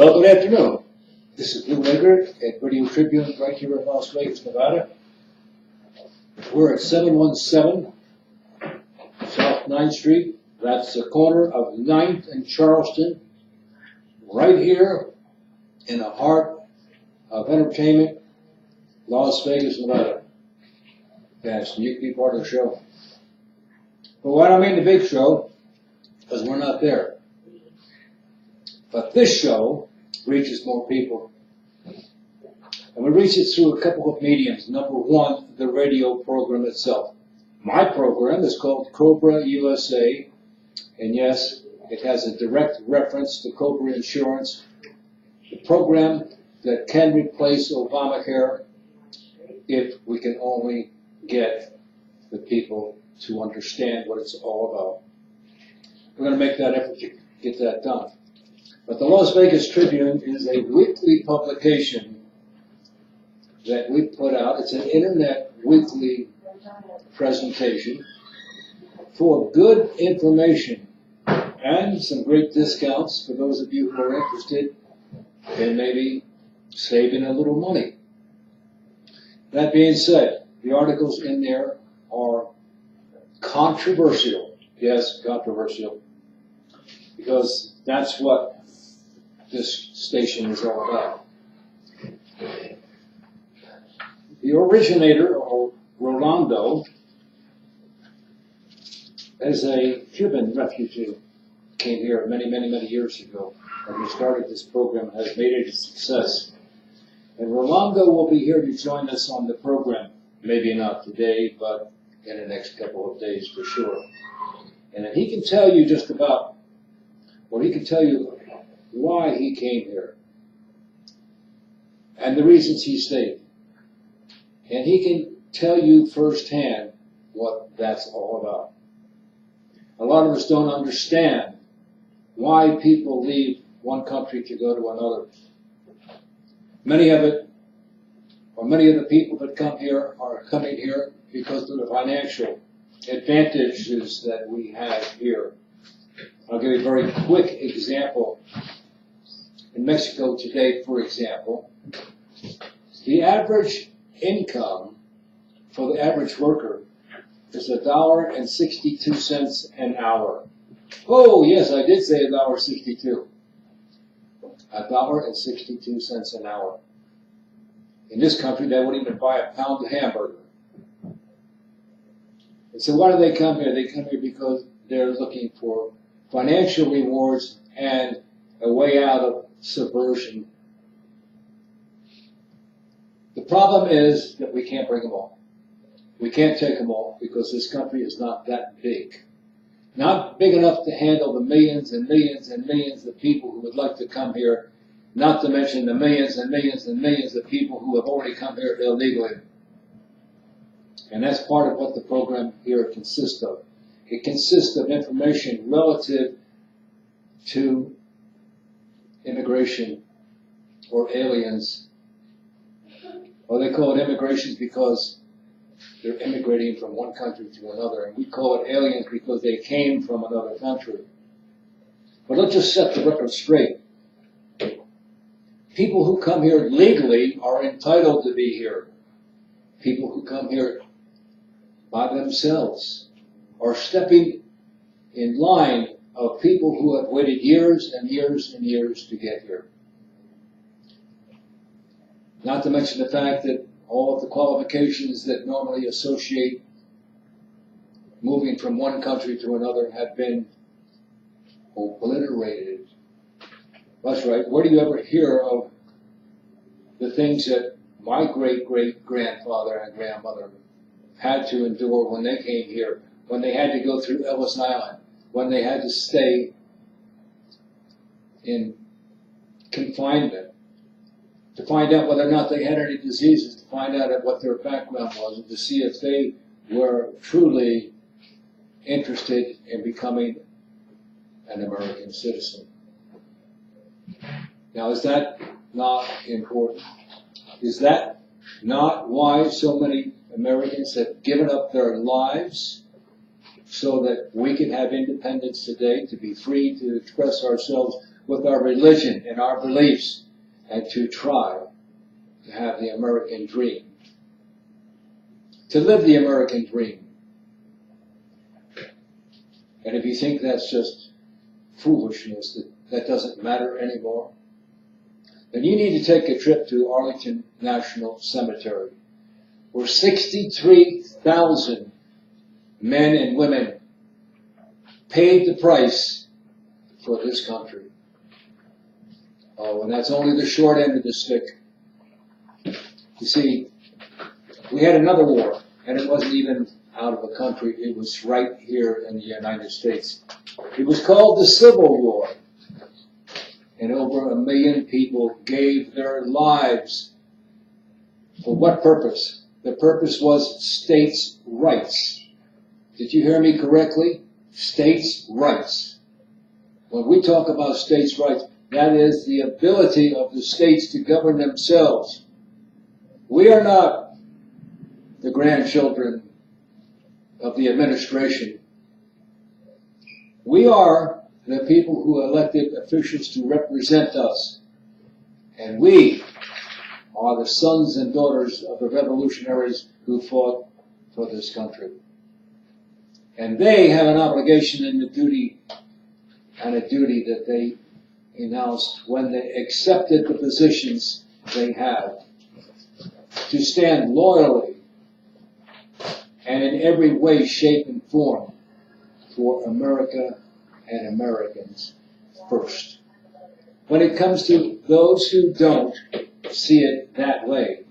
Well, good afternoon. This is Blu Laker at Radio Tribune right here in Las Vegas, Nevada. We're at 717 South 9th Street. That's the corner of 9th and Charleston, right here in the heart of entertainment, Las Vegas, Nevada. Yes, you can be part of the show. But why don't I mean the big show? Because we're not there. But this show reaches more people. And we reach it through a couple of mediums. Number one, the radio program itself. My program is called Cobra USA. And yes, it has a direct reference to Cobra Insurance, the program that can replace Obamacare if we can only get the people to understand what it's all about. We're going to make that effort to get that done. But the Las Vegas Tribune is a weekly publication that we put out. It's an internet weekly presentation for good information and some great discounts for those of you who are interested in maybe saving a little money. That being said, the articles in there are controversial. Yes, controversial. Because that's what this station is all about. The originator, or Rolando, is a Cuban refugee. Came here many years ago, and he started this program and has made it a success. And Rolando will be here to join us on the program. Maybe not today, but in the next couple of days for sure. And then he can tell you just about, well, he can tell you why he came here and the reasons he stayed. And he can tell you firsthand what that's all about. A lot of us don't understand why people leave one country to go to another. Many of the people that come here are coming here because of the financial advantages that we have here. I'll give you a very quick example. In Mexico today, for example, the average income for the average worker is $1.62 an hour. Oh, yes, I did say $1.62. $1.62 an hour. In this country, they wouldn't even buy a pound of hamburger. And so why do they come here? They come here because they're looking for financial rewards and a way out of subversion. The problem is that we can't bring them all. We can't take them all because this country is not that big. Not big enough to handle the millions and millions and millions of people who would like to come here, not to mention the millions and millions and millions of people who have already come here illegally. And that's part of what the program here consists of. It consists of information relative to immigration or aliens. Or they call it immigrations because they're immigrating from one country to another. And we call it aliens because they came from another country. But let's just set the record straight. People who come here legally are entitled to be here. People who come here by themselves are stepping in line of people who have waited years and years and years to get here. Not to mention the fact that all of the qualifications that normally associate moving from one country to another have been obliterated. That's right. Where do you ever hear of the things that my great-great-grandfather and grandmother had to endure when they came here, when they had to go through Ellis Island, when they had to stay in confinement, to find out whether or not they had any diseases, to find out what their background was, and to see if they were truly interested in becoming an American citizen. Now, is that not important? Is that not why so many Americans have given up their lives so that we can have independence today, to be free to express ourselves with our religion and our beliefs, and to try to have the American dream, to live the American dream. And if you think that's just foolishness, that doesn't matter anymore, then you need to take a trip to Arlington National Cemetery, where 63,000 men and women paid the price for this country. Oh, and that's only the short end of the stick. You see, we had another war, and it wasn't even out of the country. It was right here in the United States. It was called the Civil War. And over 1 million people gave their lives. For what purpose? The purpose was states' rights. Did you hear me correctly? States' rights. When we talk about states' rights, that is the ability of the states to govern themselves. We are not the grandchildren of the administration. We are the people who elected officials to represent us. And we are the sons and daughters of the revolutionaries who fought for this country. And they have an obligation and a duty that they announced when they accepted the positions they had, to stand loyally and in every way, shape, and form for America and Americans first. When it comes to those who don't see it that way,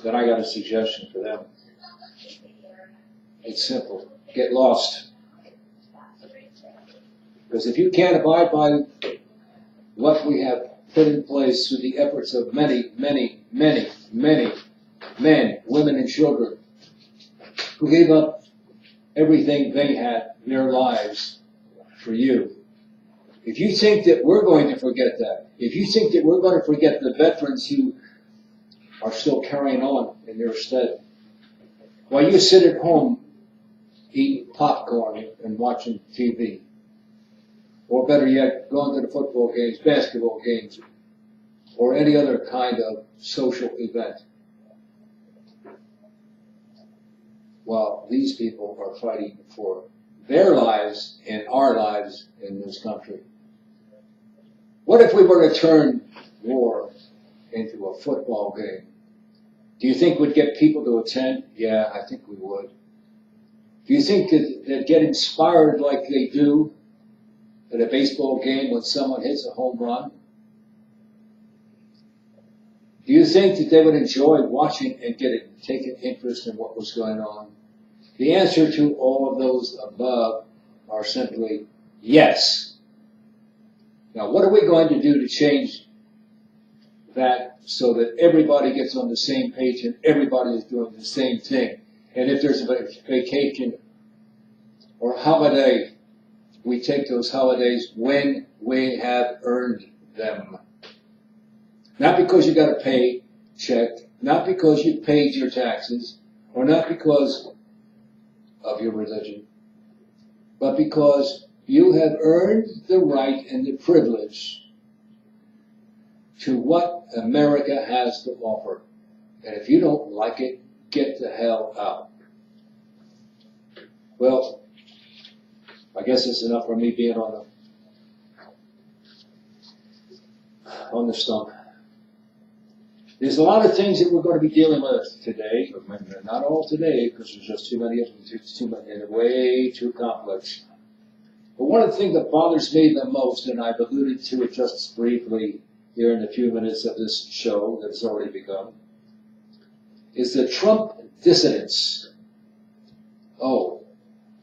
then I got a suggestion for them. It's simple. Get lost. Because if you can't abide by what we have put in place through the efforts of many, many, many, many men, women, and children who gave up everything they had, their lives, for you. If you think that we're going to forget that, if you think that we're going to forget the veterans who are still carrying on in their stead, while you sit at home eating popcorn and watching TV, or better yet, going to the football games, basketball games, or any other kind of social event, while these people are fighting for their lives and our lives in this country. What if we were to turn war into a football game? Do you think we'd get people to attend? Yeah, I think we would. Do you think that they'd get inspired like they do at a baseball game when someone hits a home run? Do you think that they would enjoy watching and take an interest in what was going on? The answer to all of those above are simply yes. Now, what are we going to do to change that so that everybody gets on the same page and everybody is doing the same thing? And if there's a vacation or holiday, we take those holidays when we have earned them. Not because you got a pay check, not because you paid your taxes, or not because of your religion, but because you have earned the right and the privilege to what America has to offer. And if you don't like it, get the hell out. Well, I guess it's enough for me being on the stump. There's a lot of things that we're going to be dealing with today, but not all today, because there's just too many of them, too many, and way too complex. But one of the things that bothers me the most, and I've alluded to it just briefly here in a few minutes of this show that has already begun, is the Trump dissidents. Oh,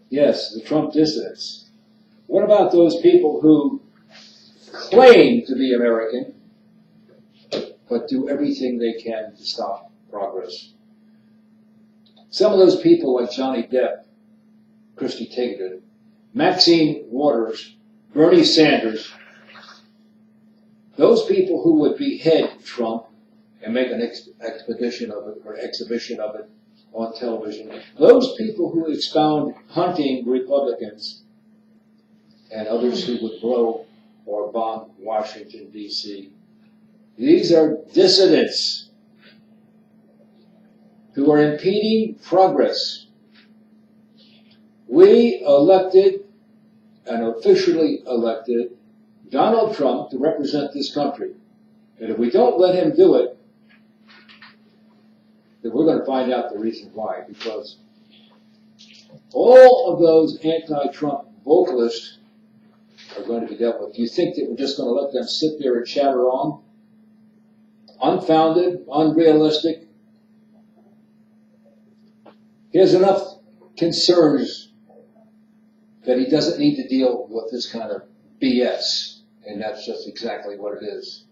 yes, the Trump dissidents. What about those people who claim to be American, but do everything they can to stop progress? Some of those people like Johnny Depp, Christy Teigen, Maxine Waters, Bernie Sanders, those people who would behead Trump and make an expedition of it or exhibition of it on television. Those people who expound hunting Republicans and others who would blow or bomb Washington, D.C., these are dissidents who are impeding progress. We elected and officially elected Donald Trump to represent this country. And if we don't let him do it, then we're going to find out the reason why. Because all of those anti-Trump vocalists are going to be dealt with. Do you think that we're just going to let them sit there and chatter on? Unfounded, unrealistic. He has enough concerns that he doesn't need to deal with this kind of BS. And that's just exactly what it is.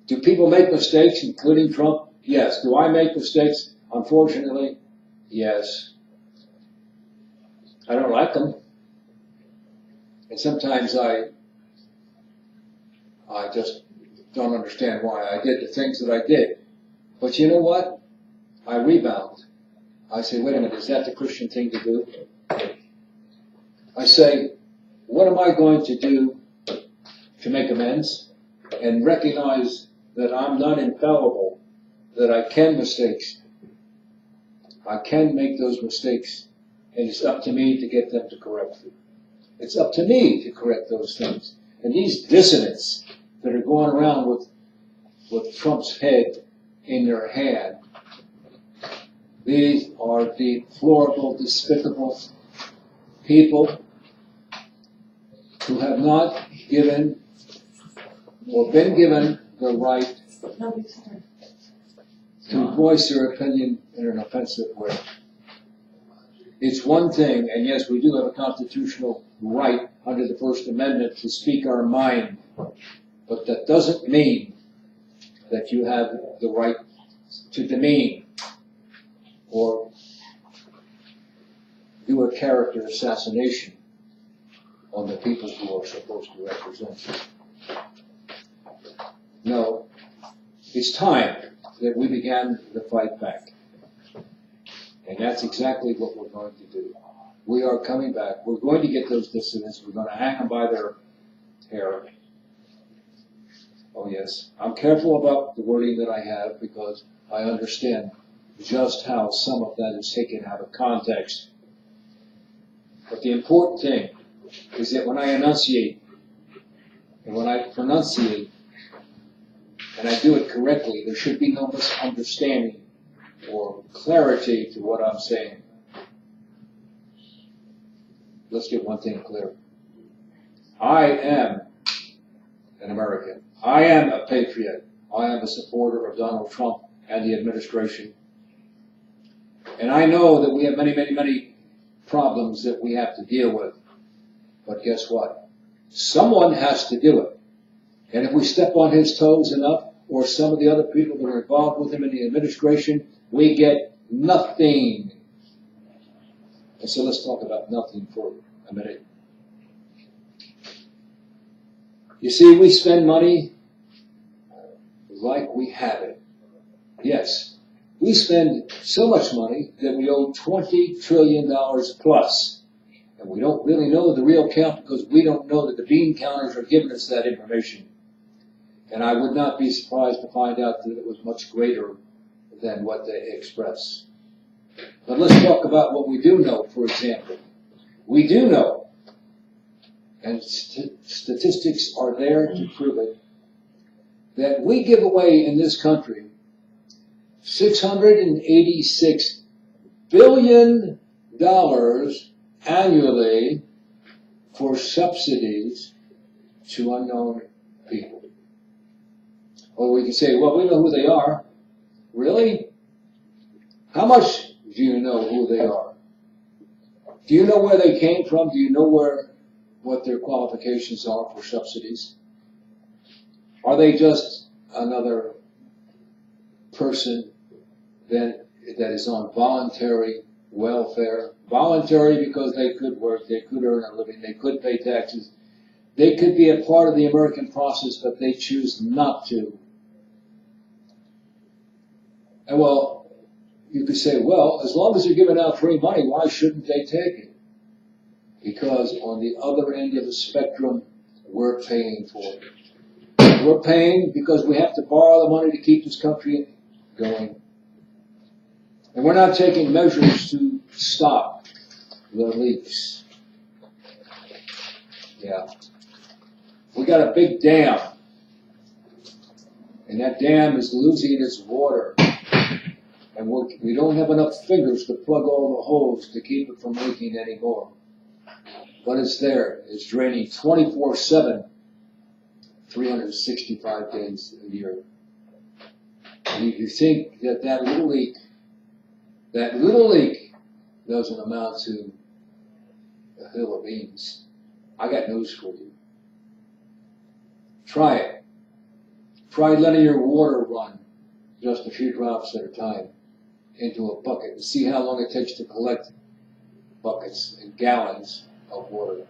Do people make mistakes, including Trump? Yes. Do I make mistakes? Unfortunately, yes. I don't like them. And sometimes I just don't understand why I did the things that I did. But you know what? I rebound. I say, wait a minute, is that the Christian thing to do? I say, what am I going to do to make amends and recognize that I'm not infallible, that I can mistakes. I can make those mistakes, and it's up to me to get them to correct them. It's up to me to correct those things. And these dissidents that are going around with Trump's head in their hand, these are deplorable, despicable people who have not given or been given the right to voice their opinion in an offensive way. It's one thing, and yes, we do have a constitutional right under the First Amendment to speak our mind, but that doesn't mean that you have the right to demean or do a character assassination on the people who are supposed to represent you. No, it's time that we began the fight back. And that's exactly what we're going to do. We are coming back. We're going to get those dissidents. We're going to hang them by their hair. Oh, yes. I'm careful about the wording that I have because I understand just how some of that is taken out of context. But the important thing is that when I enunciate and when I pronunciate and I do it correctly, there should be no misunderstanding or clarity to what I'm saying. Let's get one thing clear. I am an American. I am a patriot. I am a supporter of Donald Trump and the administration. And I know that we have many, many, many problems that we have to deal with. But guess what? Someone has to do it. And if we step on his toes enough, or some of the other people that are involved with him in the administration, we get nothing. And so let's talk about nothing for a minute. You see, we spend money like we have it. Yes, we spend so much money that we owe $20 trillion plus. And we don't really know the real count because we don't know that the bean counters are giving us that information. And I would not be surprised to find out that it was much greater than what they express. But let's talk about what we do know, for example. We do know, and statistics are there to prove it, that we give away in this country $686 billion annually for subsidies to unknown people. Or we can say, well, we know who they are. Really? How much do you know who they are? Do you know where they came from? Do you know what their qualifications are for subsidies? Are they just another person that is on voluntary welfare? Voluntary because they could work, they could earn a living, they could pay taxes. They could be a part of the American process, but they choose not to. And well, you could say, well, as long as they're giving out free money, why shouldn't they take it? Because on the other end of the spectrum, we're paying for it. We're paying because we have to borrow the money to keep this country going. And we're not taking measures to stop the leaks. Yeah. We got a big dam. And that dam is losing its water. And we don't have enough fingers to plug all the holes to keep it from leaking anymore. But it's there. It's draining 24/7, 365 days a year. And if you think that that little leak doesn't amount to a hill of beans, I got news for you. Try it. Try letting your water run just a few drops at a time into a bucket and see how long it takes to collect buckets and gallons of water.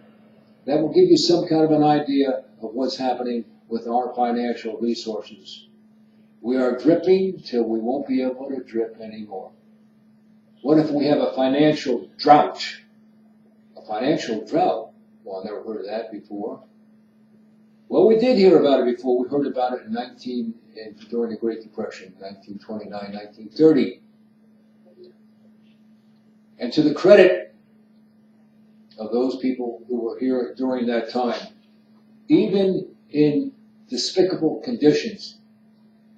That will give you some kind of an idea of what's happening with our financial resources. We are dripping till we won't be able to drip anymore. What if we have a financial drought? A financial drought? Well, I never heard of that before. Well, we did hear about it before. We heard about it during the Great Depression, 1929, 1930. And to the credit of those people who were here during that time, even in despicable conditions,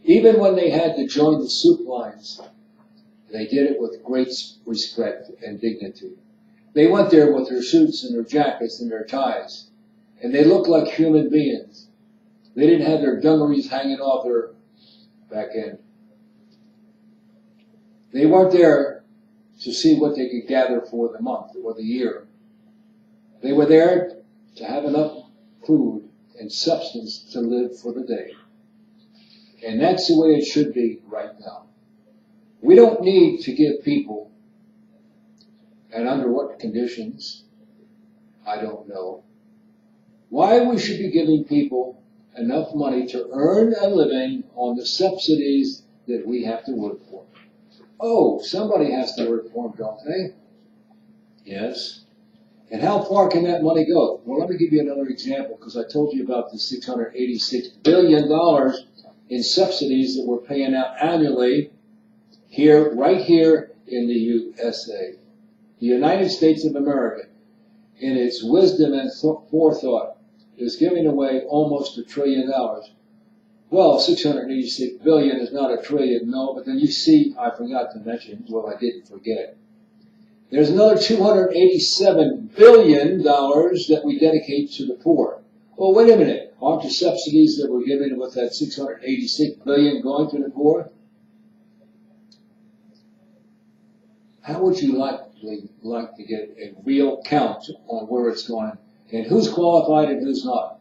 even when they had to join the soup lines, they did it with great respect and dignity. They went there with their suits and their jackets and their ties, and they looked like human beings. They didn't have their dungarees hanging off their back end. They weren't there to see what they could gather for the month or the year. They were there to have enough food and substance to live for the day. And that's the way it should be right now. We don't need to give people, and under what conditions, I don't know, why we should be giving people enough money to earn a living on the subsidies that we have to work for. Oh, somebody has to work for them, don't they? Yes. And how far can that money go? Well, let me give you another example, because I told you about the $686 billion in subsidies that we're paying out annually here, right here in the USA. The United States of America, in its wisdom and forethought, is giving away almost $1 trillion. Well, 686 billion is not $1 trillion, no, but then you see, I forgot to mention, well, I didn't forget. There's another $287 billion that we dedicate to the poor. Well, wait a minute. Aren't the subsidies that we're giving with that $686 billion going to the poor? How would you like to get a real count on where it's going and who's qualified and who's not?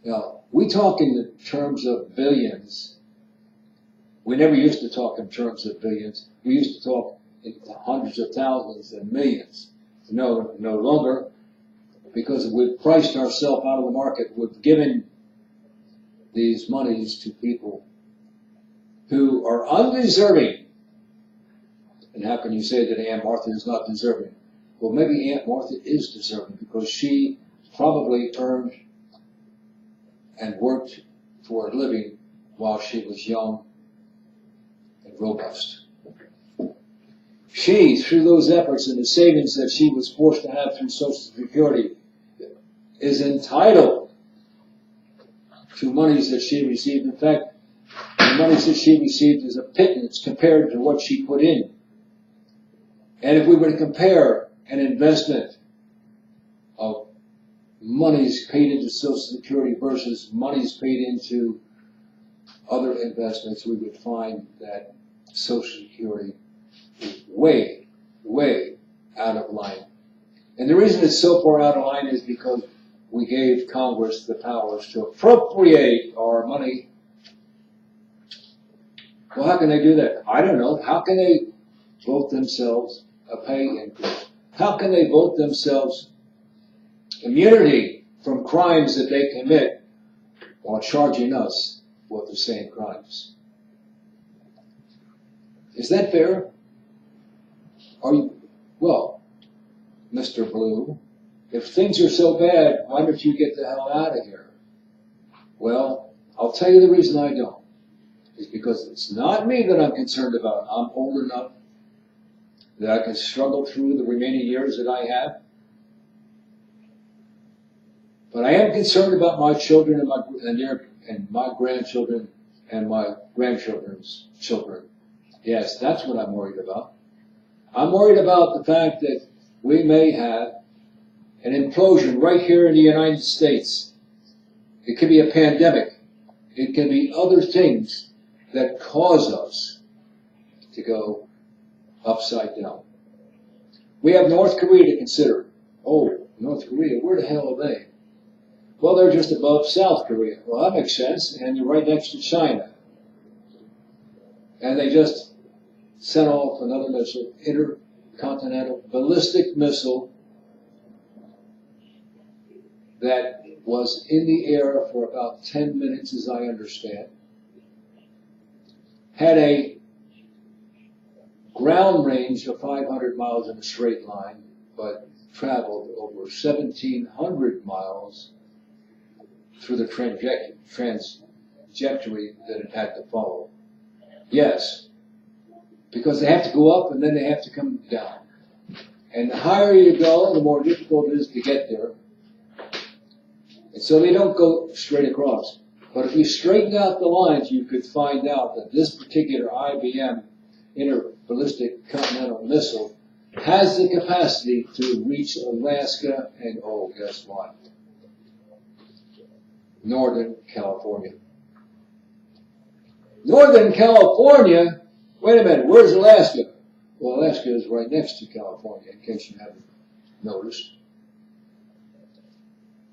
Now, we talk in the terms of billions. We never used to talk in terms of billions. We used to talk in hundreds of thousands and millions. No longer, because we've priced ourselves out of the market. We've given these monies to people who are undeserving. And how can you say that Aunt Martha is not deserving? Well, maybe Aunt Martha is deserving because she probably earned and worked for a living while she was young and robust. She, through those efforts and the savings that she was forced to have through Social Security, is entitled to monies that she received. In fact, the monies that she received is a pittance compared to what she put in. And if we were to compare an investment of monies paid into Social Security versus monies paid into other investments, we would find that Social Security is way, way out of line. And the reason it's so far out of line is because we gave Congress the powers to appropriate our money. Well, how can they do that? I don't know. How can they vote themselves a pay increase? How can they vote themselves immunity from crimes that they commit while charging us with the same crimes? Is that fair? Are you, well, Mr. Blue, if things are so bad, why don't you get the hell out of here? Well, I'll tell you the reason I don't. It's because it's not me that I'm concerned about. I'm old enough that I can struggle through the remaining years that I have. But I am concerned about my children and my grandchildren and my grandchildren's children. Yes, that's what I'm worried about. I'm worried about the fact that we may have an implosion right here in the United States. It could be a pandemic. It can be other things that cause us to go upside down. We have North Korea to consider. Oh, North Korea, where the hell are they? Well, they're just above South Korea. Well, that makes sense, and you're right next to China. And they just sent off another missile, intercontinental ballistic missile, that was in the air for about 10 minutes, as I understand. Had a ground range of 500 miles in a straight line, but traveled over 1,700 miles through the trajectory that it had to follow. Yes, because they have to go up and then they have to come down. And the higher you go, the more difficult it is to get there. And so they don't go straight across. But if you straighten out the lines, you could find out that this particular IBM, Interballistic Continental Missile, has the capacity to reach Alaska and, oh, guess what? Northern California. Northern California? Wait a minute, where's Alaska? Well, Alaska is right next to California, in case you haven't noticed.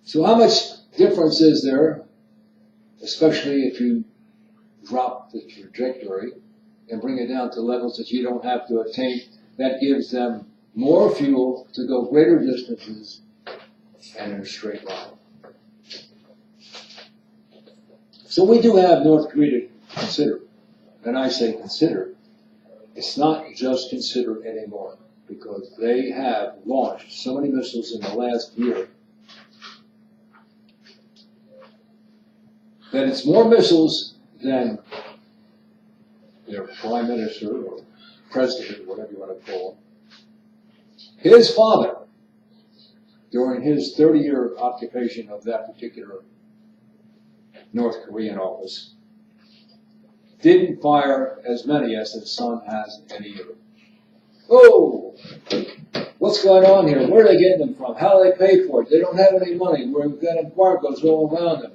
So how much difference is there, especially if you drop the trajectory and bring it down to levels that you don't have to attain? That gives them more fuel to go greater distances and in a straight line. So we do have North Korea to consider. And I say consider. It's not just consider anymore, because they have launched so many missiles in the last year that it's more missiles than their prime minister or president, whatever you want to call him. His father, during his 30-year occupation of that particular North Korean office, didn't fire as many as his son has in a year. Oh, what's going on here? Where are they getting them from? How do they pay for it? They don't have any money. We've got embargoes all around them.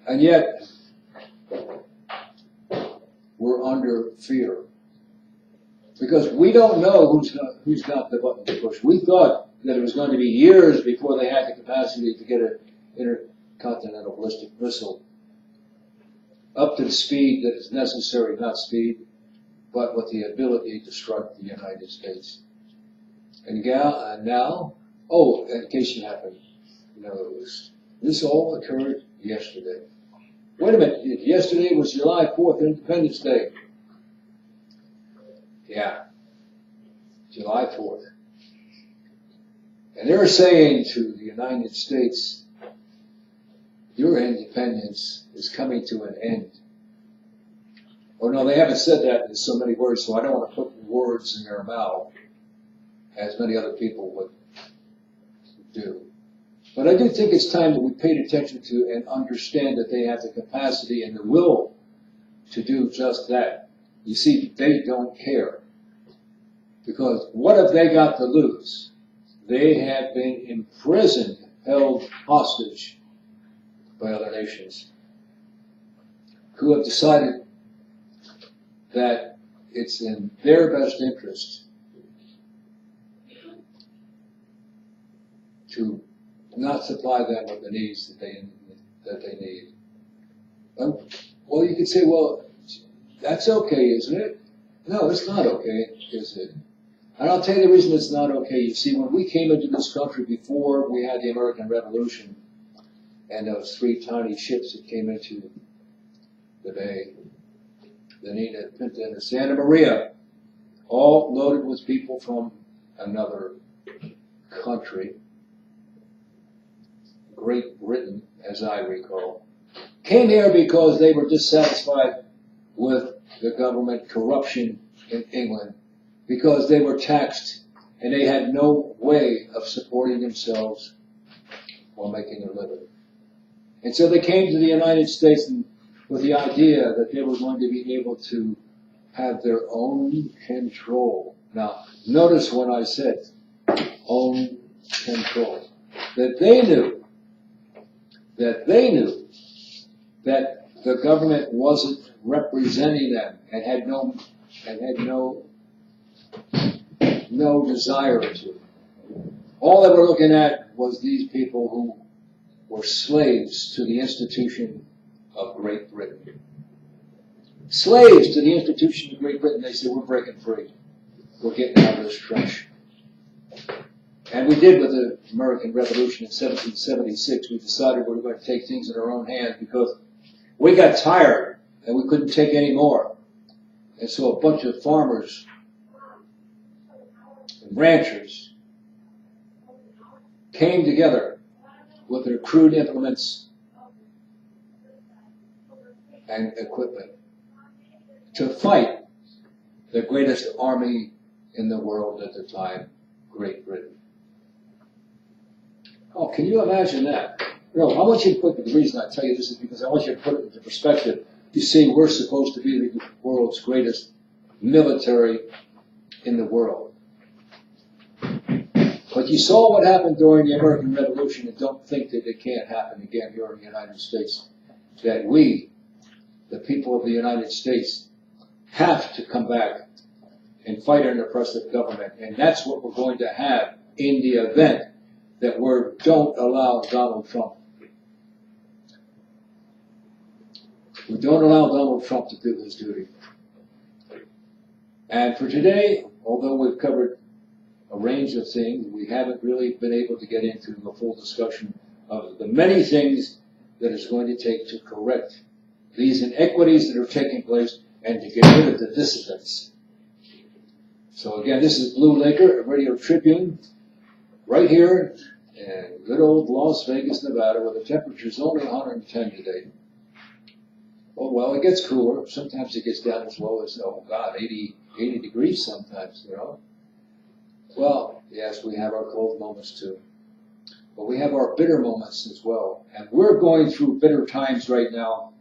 And yet, we're under fear. Because we don't know who's got the button to push. We thought that it was going to be years before they had the capacity to get an intercontinental ballistic missile up to the speed that is necessary, not speed, but with the ability to strike the United States. And now, oh, in case you haven't noticed, this all occurred yesterday. Wait a minute, yesterday was July 4th, Independence Day. Yeah, July 4th. And they're saying to the United States, your independence is coming to an end. Oh no, they haven't said that in so many words, so I don't want to put words in their mouth as many other people would do. But I do think it's time that we paid attention to and understand that they have the capacity and the will to do just that. You see, they don't care. Because what have they got to lose? They have been imprisoned, held hostage by other nations who have decided that it's in their best interest to not supply them with the needs that they need. Well, you could say, well, that's okay, isn't it? No, it's not okay, is it? And I'll tell you the reason it's not okay. You see, when we came into this country before we had the American Revolution, and those three tiny ships that came into the bay, the Nina Pinta, and the Santa Maria, all loaded with people from another country, Great Britain, as I recall, came here because they were dissatisfied with the government corruption in England, because they were taxed and they had no way of supporting themselves while making a living. And so they came to the United States with the idea that they were going to be able to have their own control. Now, notice when I said own control, that they knew that the government wasn't representing them and had no desire to. All they were looking at was these people who were slaves to the institution of Great Britain. Slaves to the institution of Great Britain. They said, we're breaking free. We're getting out of this trash. And we did with the American Revolution in 1776. We decided we were going to take things in our own hands because we got tired and we couldn't take any more. And so a bunch of farmers and ranchers came together with their crude implements and equipment to fight the greatest army in the world at the time, Great Britain. Oh, can you imagine that? No, I want you to put, the reason I tell you this is because I want you to put it into perspective. You see, we're supposed to be the world's greatest military in the world. But you saw what happened during the American Revolution, and don't think that it can't happen again here in the United States. That we, the people of the United States, have to come back and fight an oppressive government. And that's what we're going to have in the event that we don't allow Donald Trump. We don't allow Donald Trump to do his duty. And for today, although we've covered a range of things, we haven't really been able to get into the full discussion of the many things that it's going to take to correct these inequities that are taking place and to get rid of the dissidents. So again, this is Blu Laker, Radio Tribune, right here in good old Las Vegas, Nevada, where the temperature is only 110 today. Oh, well, it gets cooler. Sometimes it gets down as low as, 80 degrees sometimes, you know. Well, yes, we have our cold moments too. But we have our bitter moments as well. And we're going through bitter times right now,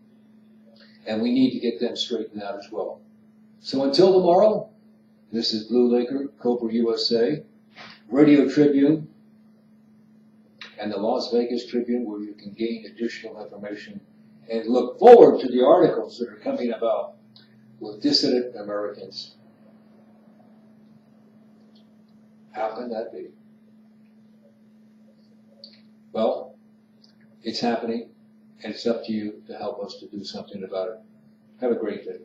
and we need to get them straightened out as well. So until tomorrow, this is Blu Laker, Cobra USA, Radio Tribune, and the Las Vegas Tribune, where you can gain additional information and look forward to the articles that are coming about with dissident Americans. How can that be? Well, it's happening, and it's up to you to help us to do something about it. Have a great day.